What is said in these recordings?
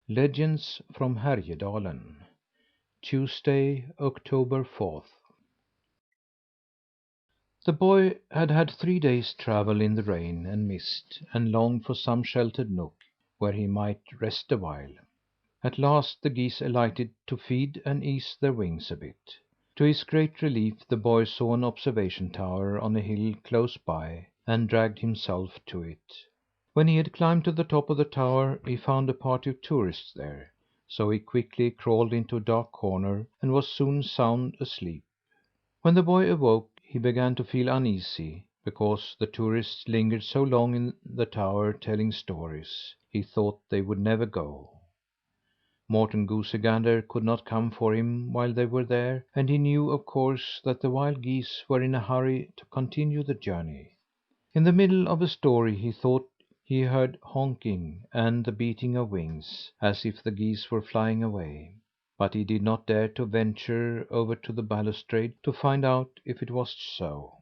Legends from Haerjedalen. Tuesday, October 4th. The boy had had 3 days' travel in the rain and mist, and longed for some sheltered nook where he might rest awhile. At last the geese alighted to feed and ease their wings a bit. To his great relief the boy saw an observation tower on a hill close by, and dragged himself to it. When he had climbed to the top of the tower, he found a party of tourists there, so he quickly crawled into a dark corner and was soon sound asleep. When the boy awoke, he began to feel uneasy, because the tourists lingered so long in the tower telling stories. He thought they would never go. Morten Goosey Gander could not come for him while they were there, and he knew, of course, that the wild geese were in a hurry to continue the journey. In the middle of a story he thought he heard honking and the beating of wings, as if the geese were flying away, but he did not dare to venture over to the balustrade to find out if it was so.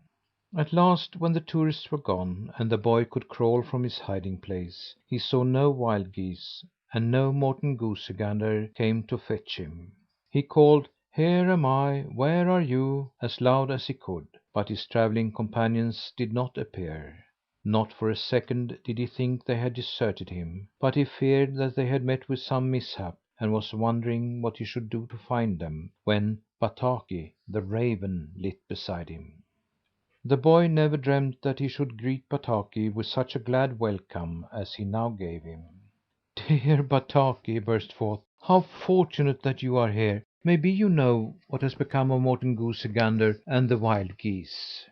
At last, when the tourists were gone, and the boy could crawl from his hiding place, he saw no wild geese, and no Morten Goosey Gander came to fetch him. He called, "Here am I, where are you?" as loud as he could, but his travelling companions did not appear. Not for a second did he think they had deserted him, but he feared that they had met with some mishap, and was wondering what he should do to find them, when Bataki, the raven, lit beside him. The boy never dreamed that he should greet Bataki with such a glad welcome as he now gave him. "Dear Bataki," he burst forth, "how fortunate that you are here! Maybe you know what has become of Morten Goosey Gander and the wild geese?"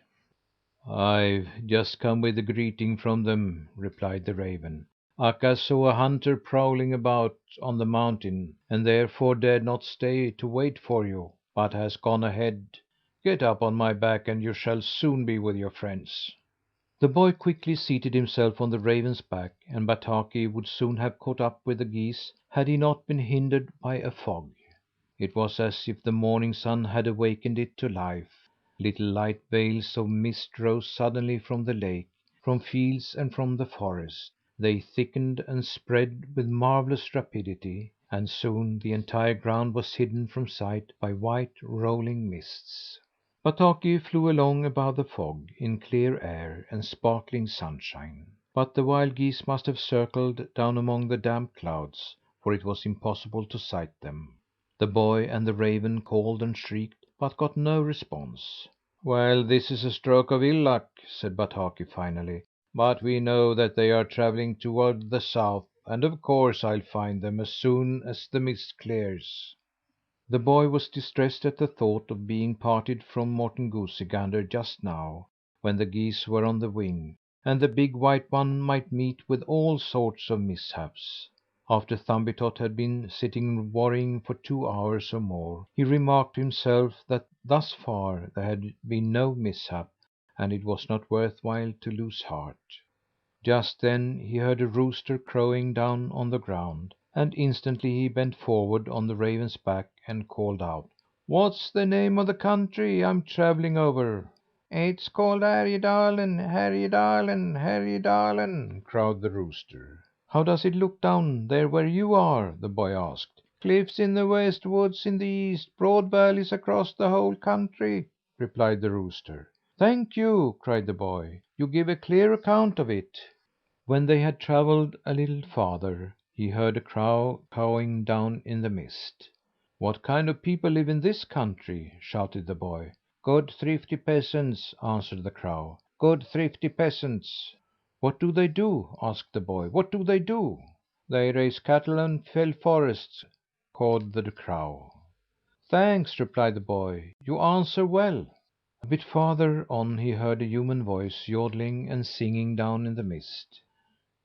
"I've just come with a greeting from them," replied the raven. "Akka saw a hunter prowling about on the mountain, and therefore dared not stay to wait for you, but has gone ahead. Get up on my back and you shall soon be with your friends." The boy quickly seated himself on the raven's back, and Bataki would soon have caught up with the geese had he not been hindered by a fog. It was as if the morning sun had awakened it to life. Little light veils of mist rose suddenly from the lake, from fields and from the forest. They thickened and spread with marvellous rapidity, and soon the entire ground was hidden from sight by white, rolling mists. Bataki flew along above the fog, in clear air and sparkling sunshine. But the wild geese must have circled down among the damp clouds, for it was impossible to sight them. The boy and the raven called and shrieked, but got no response. "Well, this is a stroke of ill luck," said Bataki finally, "but we know that they are travelling toward the south, and of course I'll find them as soon as the mist clears." The boy was distressed at the thought of being parted from Morten Goosey Gander just now, when the geese were on the wing, and the big white one might meet with all sorts of mishaps. After Thumbietot had been sitting worrying for 2 hours or more, he remarked to himself that thus far there had been no mishap, and it was not worth while to lose heart. Just then he heard a rooster crowing down on the ground, and instantly he bent forward on the raven's back and called out: "What's the name of the country I'm travelling over?" "It's called Haerjedalen, Haerjedalen, Haerjedalen," crowed the rooster. "How does it look down there where you are?" the boy asked. "Cliffs in the west, woods in the east, broad valleys across the whole country," replied the rooster. "Thank you!" cried the boy. "You give a clear account of it." When they had travelled a little farther, he heard a crow cawing down in the mist. "What kind of people live in this country?" shouted the boy. "Good, thrifty peasants," answered the crow. "Good, thrifty peasants." "What do they do?" asked the boy. "What do they do?" "They raise cattle and fell forests," cawed the crow. "Thanks," replied the boy. "You answer well." A bit farther on he heard a human voice yodeling and singing down in the mist.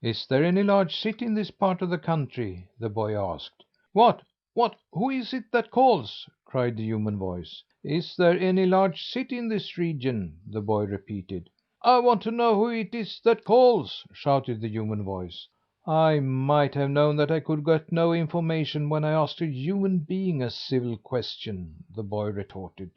"Is there any large city in this part of the country?" the boy asked. "What? What? Who is it that calls?" cried the human voice. "Is there any large city in this region?" the boy repeated. "I want to know who it is that calls!" shouted the human voice. "I might have known that I could get no information when I asked a human being a civil question," the boy retorted.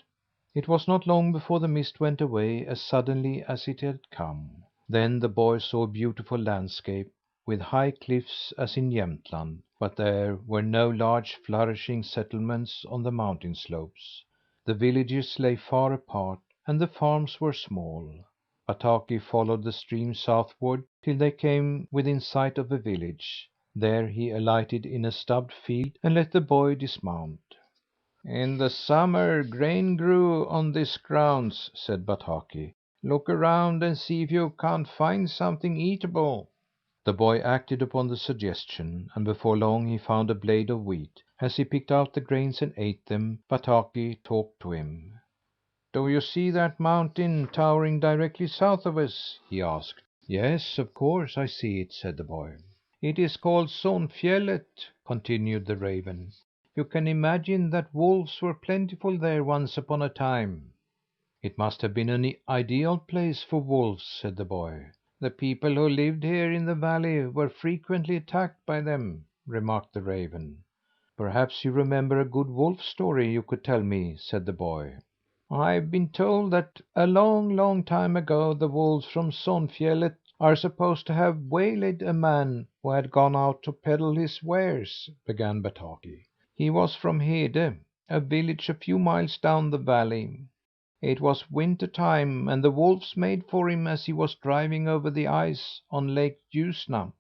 It was not long before the mist went away as suddenly as it had come. Then the boy saw a beautiful landscape, with high cliffs as in Jämtland, but there were no large flourishing settlements on the mountain slopes. The villages lay far apart, and the farms were small. Bataki followed the stream southward till they came within sight of a village. There he alighted in a stubbed field and let the boy dismount. "In the summer grain grew on this grounds," said Bataki. "Look around and see if you can't find something eatable." The boy acted upon the suggestion, and before long he found a blade of wheat. As he picked out the grains and ate them, Bataki talked to him. "Do you see that mountain towering directly south of us?" he asked. "Yes, of course I see it," said the boy. "It is called Sonfjället," continued the raven. "You can imagine that wolves were plentiful there once upon a time." "It must have been an ideal place for wolves," said the boy. "The people who lived here in the valley were frequently attacked by them," remarked the raven. "Perhaps you remember a good wolf story you could tell me," said the boy. "I've been told that a long, long time ago the wolves from Sonfjället are supposed to have waylaid a man who had gone out to peddle his wares," began Bataki. "He was from Hede, a village a few miles down the valley. It was winter time, and the wolves made for him as he was driving over the ice on Lake Ljusna.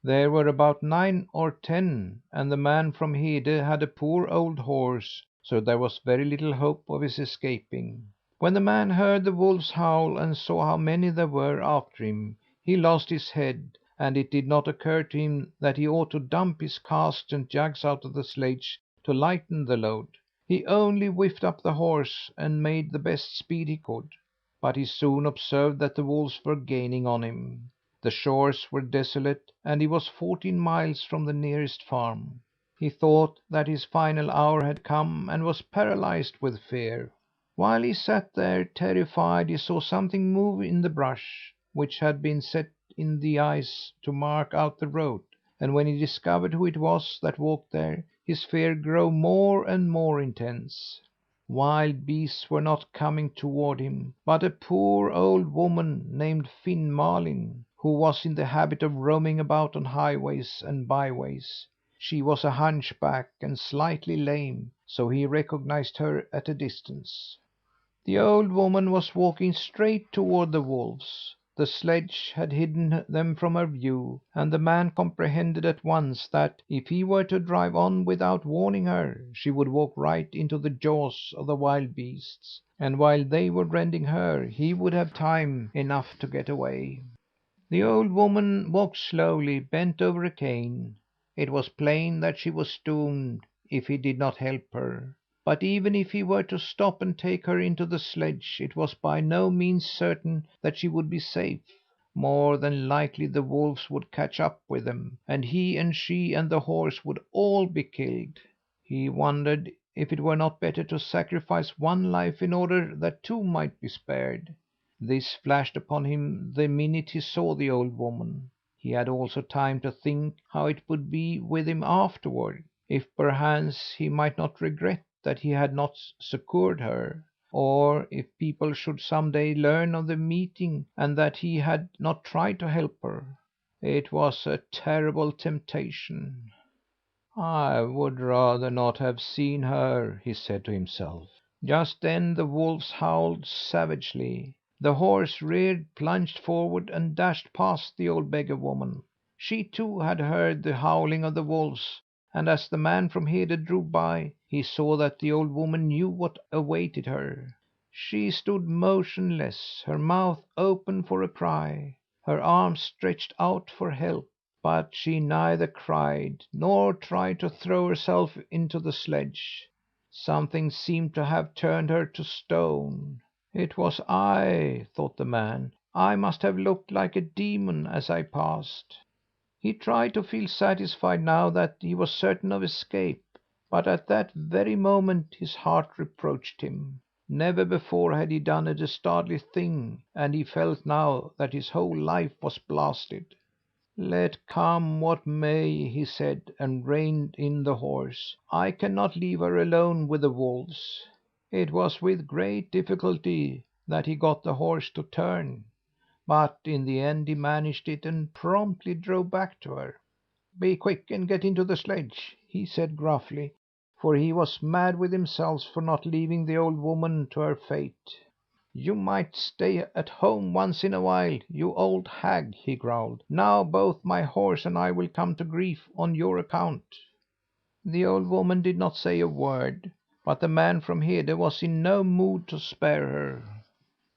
There were about 9 or 10, and the man from Hede had a poor old horse, so there was very little hope of his escaping. When the man heard the wolves howl and saw how many there were after him, he lost his head, and it did not occur to him that he ought to dump his casks and jugs out of the sledge to lighten the load. He only whipped up the horse and made the best speed he could. But he soon observed that the wolves were gaining on him. The shores were desolate, and he was 14 miles from the nearest farm. He thought that his final hour had come and was paralysed with fear. While he sat there, terrified, he saw something move in the brush, which had been set in the ice to mark out the road. And when he discovered who it was that walked there, his fear grew more and more intense. Wild beasts were not coming toward him, but a poor old woman named Finn Malin, who was in the habit of roaming about on highways and byways. She was a hunchback and slightly lame, so he recognized her at a distance. The old woman was walking straight toward the wolves. The sledge had hidden them from her view, and the man comprehended at once that, if he were to drive on without warning her, she would walk right into the jaws of the wild beasts, and while they were rending her, he would have time enough to get away. The old woman walked slowly, bent over a cane. It was plain that she was doomed if he did not help her. But even if he were to stop and take her into the sledge, it was by no means certain that she would be safe. More than likely the wolves would catch up with them, and he and she and the horse would all be killed. He wondered if it were not better to sacrifice one life in order that two might be spared. This flashed upon him the minute he saw the old woman. He had also time to think how it would be with him afterward, if perchance he might not regret that he had not succoured her, or if people should some day learn of the meeting and that he had not tried to help her. It was a terrible temptation. "I would rather not have seen her," he said to himself. Just then the wolves howled savagely. The horse reared, plunged forward, and dashed past the old beggar woman. She, too, had heard the howling of the wolves, and as the man from Hede drove by, he saw that the old woman knew what awaited her. She stood motionless, her mouth open for a cry, her arms stretched out for help. But she neither cried nor tried to throw herself into the sledge. Something seemed to have turned her to stone. "It was I," thought the man. "I must have looked like a demon as I passed." He tried to feel satisfied now that he was certain of escape, but at that very moment his heart reproached him. Never before had he done a dastardly thing, and he felt now that his whole life was blasted. "Let come what may," he said, and reined in the horse. "I cannot leave her alone with the wolves." It was with great difficulty that he got the horse to turn. But in the end he managed it and promptly drove back to her. "Be quick and get into the sledge," he said gruffly, for he was mad with himself for not leaving the old woman to her fate. "You might stay at home once in a while, you old hag," he growled. "Now both my horse and I will come to grief on your account." The old woman did not say a word, but the man from Hede was in no mood to spare her.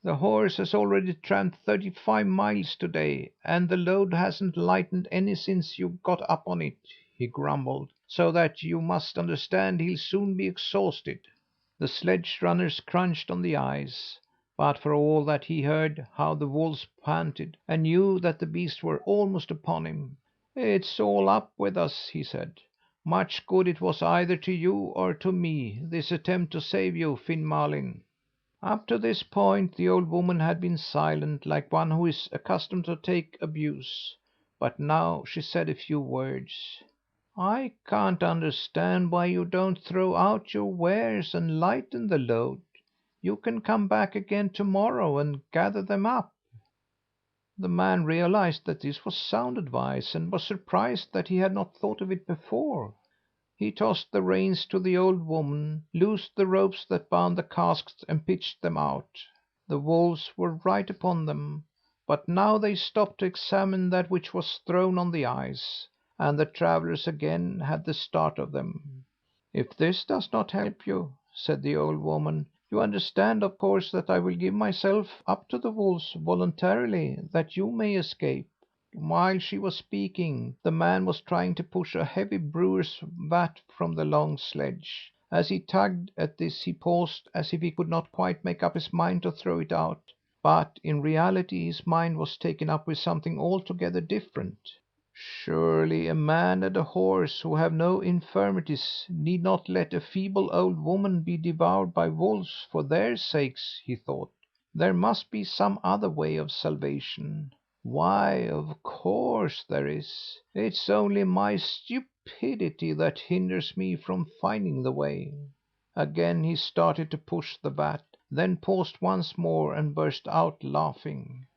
"The horse has already tramped 35 miles to day, and the load hasn't lightened any since you got up on it," he grumbled, "so that you must understand he'll soon be exhausted." The sledge runners crunched on the ice, but for all that he heard how the wolves panted, and knew that the beasts were almost upon him. "It's all up with us," he said. "Much good it was either to you or to me, this attempt to save you, Finn Malin." Up to this point the old woman had been silent, like one who is accustomed to take abuse, but now she said a few words. "I can't understand why you don't throw out your wares and lighten the load. You can come back again to morrow and gather them up." The man realized that this was sound advice, and was surprised that he had not thought of it before. He tossed the reins to the old woman, loosed the ropes that bound the casks, and pitched them out. The wolves were right upon them, but now they stopped to examine that which was thrown on the ice, and the travellers again had the start of them. "If this does not help you," said the old woman, "you understand, of course, that I will give myself up to the wolves voluntarily, that you may escape." While she was speaking, the man was trying to push a heavy brewer's vat from the long sledge. As he tugged at this he paused, as if he could not quite make up his mind to throw it out, but in reality his mind was taken up with something altogether different. "Surely a man and a horse who have no infirmities need not let a feeble old woman be devoured by wolves for their sakes," he thought. "There must be some other way of salvation. Why, of course there is. It's only my stupidity that hinders me from finding the way." Again he started to push the vat, then paused once more and burst out laughing.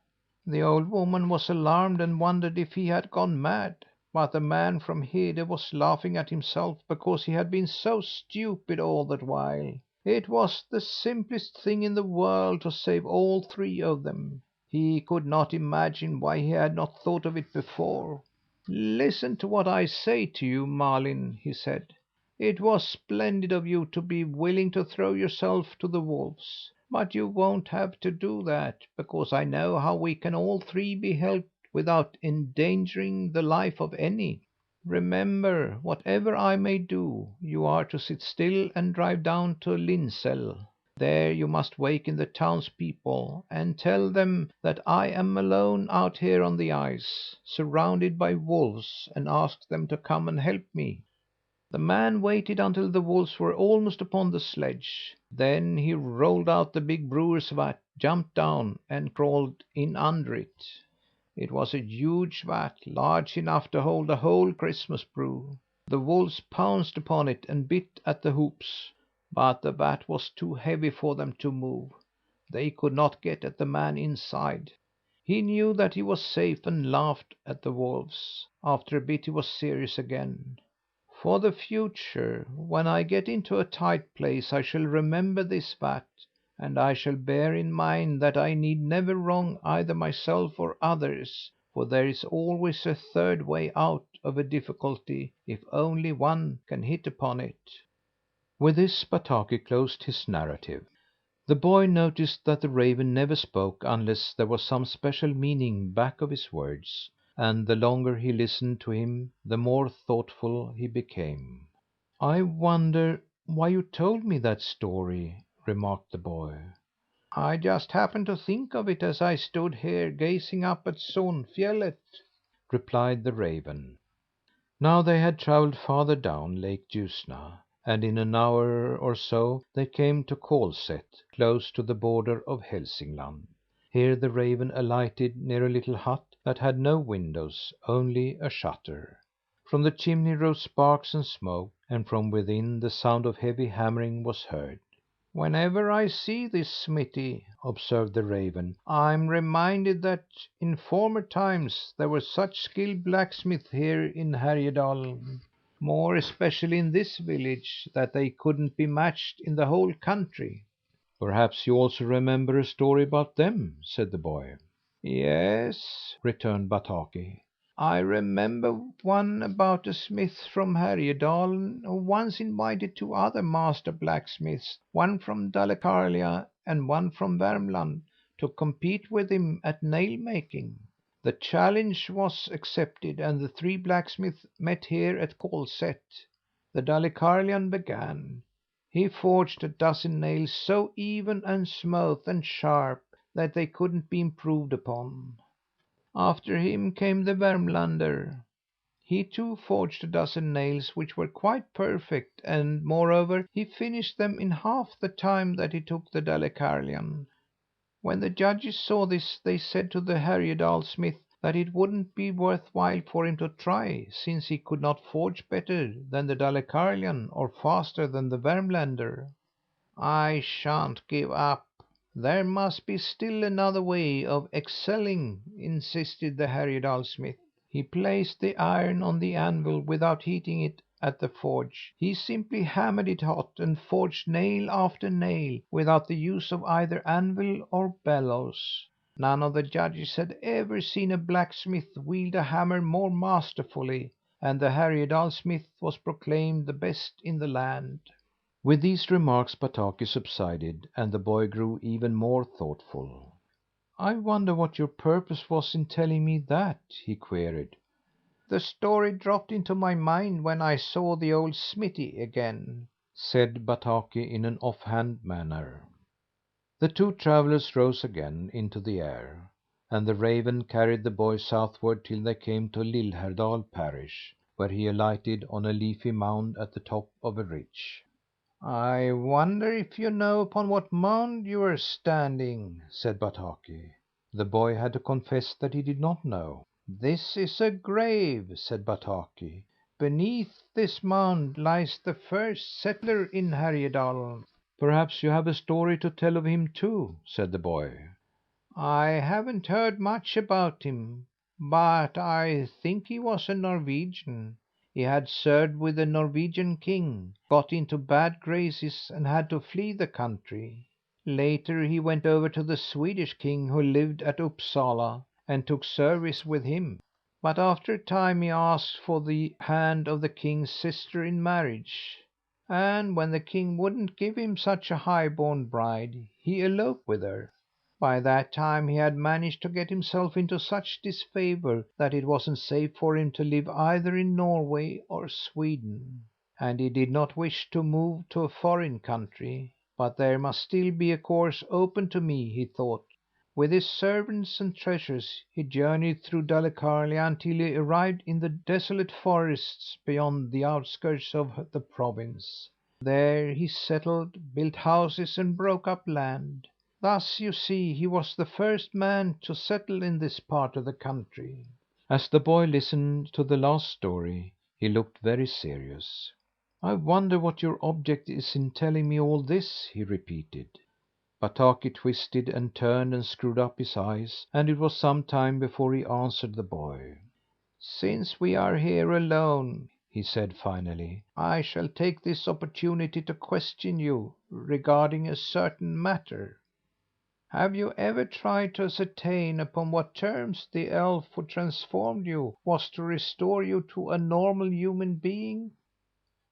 The old woman was alarmed and wondered if he had gone mad, but the man from Hede was laughing at himself because he had been so stupid all the while. It was the simplest thing in the world to save all three of them. He could not imagine why he had not thought of it before. "Listen to what I say to you, Malin," he said. "It was splendid of you to be willing to throw yourself to the wolves. But you won't have to do that, because I know how we can all three be helped without endangering the life of any. Remember, whatever I may do, you are to sit still and drive down to Linsäll. There you must waken the townspeople, and tell them that I am alone out here on the ice, surrounded by wolves, and ask them to come and help me." The man waited until the wolves were almost upon the sledge. Then he rolled out the big brewer's vat, jumped down, and crawled in under it. It was a huge vat, large enough to hold a whole Christmas brew. The wolves pounced upon it and bit at the hoops, but the vat was too heavy for them to move. They could not get at the man inside. He knew that he was safe and laughed at the wolves. After a bit he was serious again. "For the future, when I get into a tight place, I shall remember this vat, and I shall bear in mind that I need never wrong either myself or others, for there is always a third way out of a difficulty if only one can hit upon it." With this Bataki closed his narrative. The boy noticed that the raven never spoke unless there was some special meaning back of his words, and the longer he listened to him, the more thoughtful he became. "I wonder why you told me that story," remarked the boy. "I just happened to think of it as I stood here gazing up at Sonfjället," replied the raven. Now they had travelled farther down Lake Ljusna, and in an hour or so they came to Kolsätt, close to the border of Hälsingland. Here the raven alighted near a little hut that had no windows, only a shutter. From the chimney rose sparks and smoke, and from within the sound of heavy hammering was heard. "Whenever I see this smithy," observed the raven, "I'm reminded that in former times there were such skilled blacksmiths here in Haerjedalen, more especially in this village, that they couldn't be matched in the whole country." "Perhaps you also remember a story about them?" said the boy. "Yes," returned Bataki, "I remember one about a smith from Haerjedalen who once invited two other master blacksmiths, one from Dalecarlia and one from Vermland, to compete with him at nail making. The challenge was accepted, and the three blacksmiths met here at Kolsätt. The Dalecarlian began. He forged a dozen nails so even and smooth and sharp that they couldn't be improved upon. After him came the Vermlander. He too forged a dozen nails which were quite perfect, and moreover he finished them in half the time that it took the Dalecarlian. When the judges saw this, they said to the Haerjedal smith that it wouldn't be worth while for him to try, since he could not forge better than the Dalecarlian or faster than the Vermlander. "I shan't give up. There must be still another way of excelling," insisted the Haerjedal smith. "He placed the iron on the anvil without heating it at the forge. He simply hammered it hot, and forged nail after nail without the use of either anvil or bellows. None of the judges had ever seen a blacksmith wield a hammer more masterfully, and the Haerjedal smith was proclaimed the best in the land." With these remarks Bataki subsided, and the boy grew even more thoughtful. "I wonder what your purpose was in telling me that?" he queried. "The story dropped into my mind when I saw the old smithy again," said Bataki in an offhand manner. The two travellers rose again into the air, and the raven carried the boy southward till they came to Lillhärdal parish, where he alighted on a leafy mound at the top of a ridge. "I wonder if you know upon what mound you are standing?" said Bataki. The boy had to confess that he did not know. "This is a grave," said Bataki. "Beneath this mound lies the first settler in Haerjedalen." "Perhaps you have a story to tell of him too?" said the boy. "I haven't heard much about him, but I think he was a Norwegian. He had served with the Norwegian king, got into bad graces, and had to flee the country. Later he went over to the Swedish king, who lived at Upsala, and took service with him. But after a time he asked for the hand of the king's sister in marriage, and when the king wouldn't give him such a high born bride, he eloped with her. By that time he had managed to get himself into such disfavour that it wasn't safe for him to live either in Norway or Sweden. And he did not wish to move to a foreign country. But there must still be a course open to me, he thought. With his servants and treasures he journeyed through Dalecarlia until he arrived in the desolate forests beyond the outskirts of the province. There he settled, built houses, and broke up land. Thus, you see, he was the first man to settle in this part of the country." As the boy listened to the last story, he looked very serious. "I wonder what your object is in telling me all this?" he repeated. Bataki twisted and turned and screwed up his eyes, and it was some time before he answered the boy. "Since we are here alone," he said finally, "I shall take this opportunity to question you regarding a certain matter. Have you ever tried to ascertain upon what terms the elf who transformed you was to restore you to a normal human being?"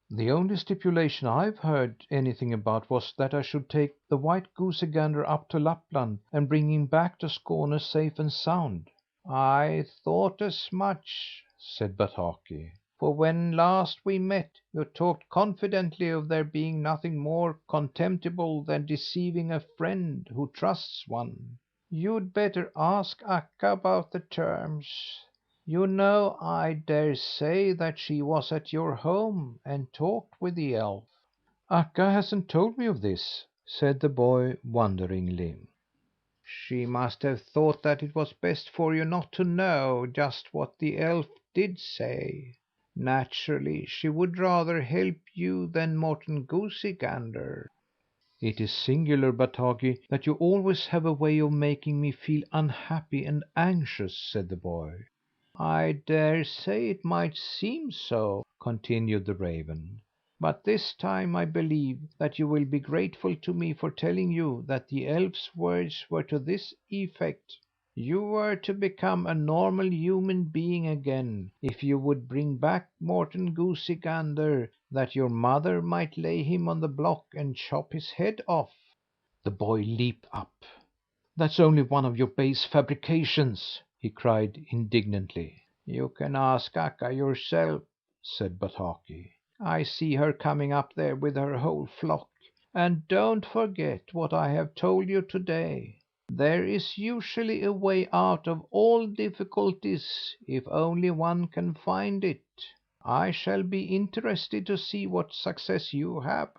"The only stipulation I've heard anything about was that I should take the white goosey gander up to Lapland and bring him back to Skåne safe and sound." "I thought as much," said Bataki, "for when last we met, you talked confidently of there being nothing more contemptible than deceiving a friend who trusts one. You'd better ask Akka about the terms. You know, I dare say, that she was at your home and talked with the elf." "Akka hasn't told me of this," said the boy wonderingly. "She must have thought that it was best for you not to know just what the elf did say. Naturally she would rather help you than Morten Goosey Gander." "It is singular, Bataki, that you always have a way of making me feel unhappy and anxious," said the boy. "I dare say it might seem so," continued the raven, "but this time I believe that you will be grateful to me for telling you that the elf's words were to this effect: you were to become a normal human being again if you would bring back Morten Goosey Gander, that your mother might lay him on the block and chop his head off." The boy leaped up. "That's only one of your base fabrications!" he cried indignantly. "You can ask Akka yourself," said Bataki. "I see her coming up there with her whole flock. And don't forget what I have told you to day. There is usually a way out of all difficulties if only one can find it. I shall be interested to see what success you have."